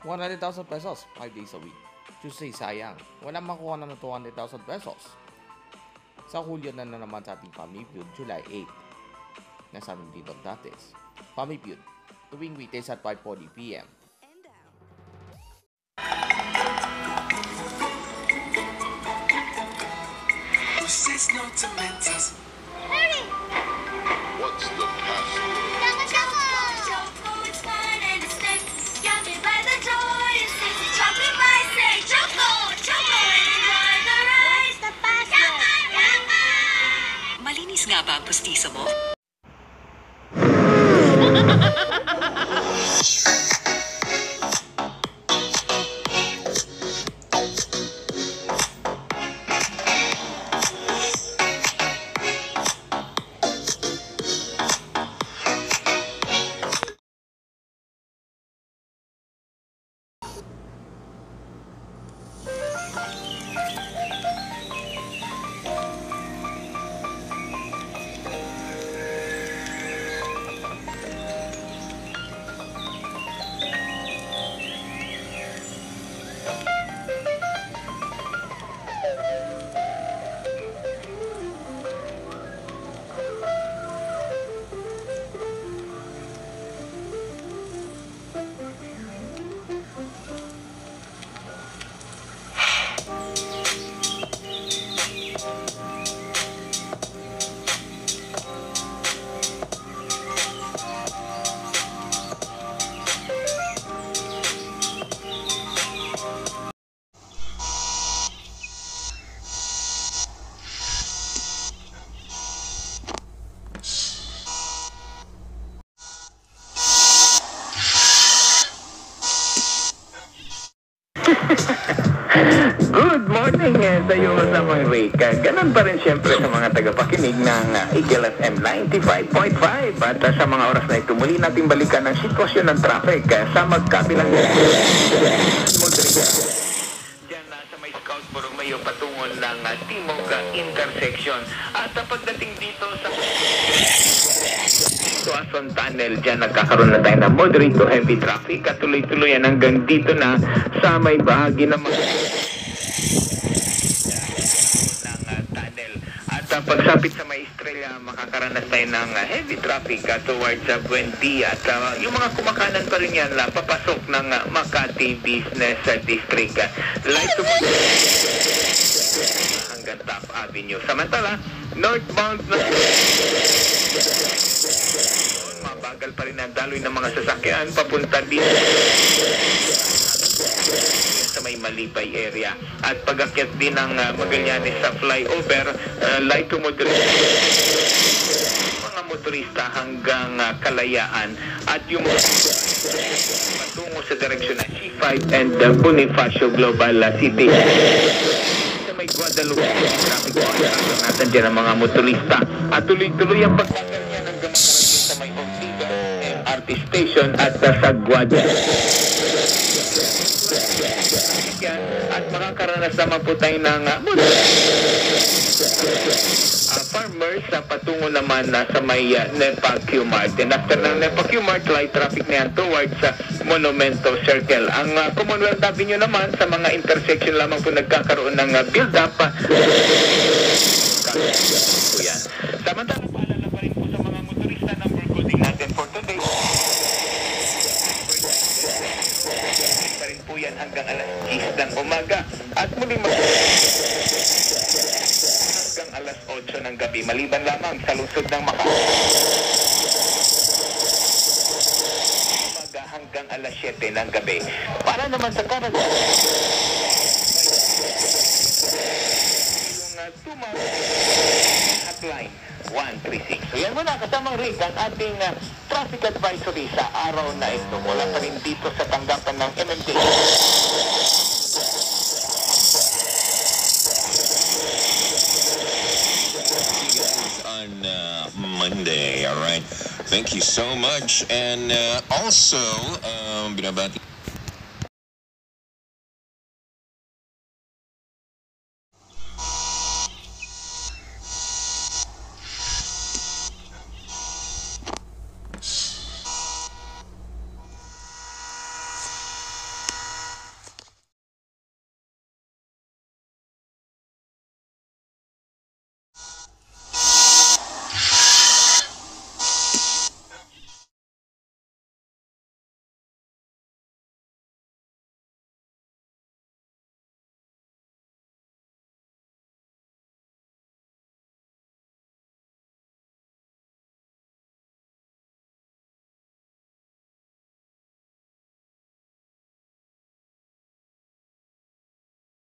100,000 pesos, 5 days a week. Tuesday, sayang. Wala makuha na ng 200,000 pesos. Sa Hulyo na naman sa ating Family Feud, July 8. Nasa amin dito dates. Family Feud, tuwing weekdays at 5:40 p.m. What's the password? Malinis nga ba ang pustiso mo? Good morning sa iyo sa mga Rika. Ganun pa rin siyempre sa mga tagapakinig ng Eagle FM 95.5 at sa mga oras na ito muli natin balikan ang sitwasyon ng traffic sa magkabilang Diyan sa may Scoutboro Mayo patungo ng Timog intersection at pagdating dito sa Tuason Tunnel, dyan nagkakaroon na tayo ng moderate to heavy traffic at tuloy-tuloy yan hanggang dito na sa may bahagi ng tunnel. At pagsapit sa may Estrella, makakaranas tayo ng heavy traffic towards Buendia. At yung mga kumakanan pa rin yan, papasok ng Makati Business District. Light to hanggang Top Avenue. Samantala, northbound na mabagal pa rin ang daloy ng mga sasakyan papunta dito sa may Malipay area. At pag-akyat din ng Magallanes sa flyover, light to moderate mga motorista hanggang Kalayaan at yung patungo sa direksyon ng C5 and Bonifacio Global City. Sa may Guadalupe, traffic natin dyan ang mga motorista at tuloy-tuloy ang pagtagal niya hanggang sa may Ortiga MRT station at sa Guadalupe. At makakaranas naman po tayo ng farmers sa patungo naman sa may Nepa Q-Mart. And after ng Nepa Q-Mart, light traffic na yan towards Monumento Circle. Ang Commonwealth Avenue naman sa mga intersection lamang po nagkakaroon ng build-up. Samantala, paalala pa rin po sa mga motorista, number coding natin for today. Pa rin po yan hanggang alas 10 ng umaga. At muling hanggang alas 8 ng gabi. Maliban lamang sa lungsod ng Makati. Umaga hanggang alas 7 ng gabi. Para naman sa Canada, yung hotline 136. So yan muna, kasamang Rick, ang ating traffic advisory sa araw na ito. Mula pa rin dito sa tanggapan ng MMD. On Monday, all right. Thank you so much. And also, binabati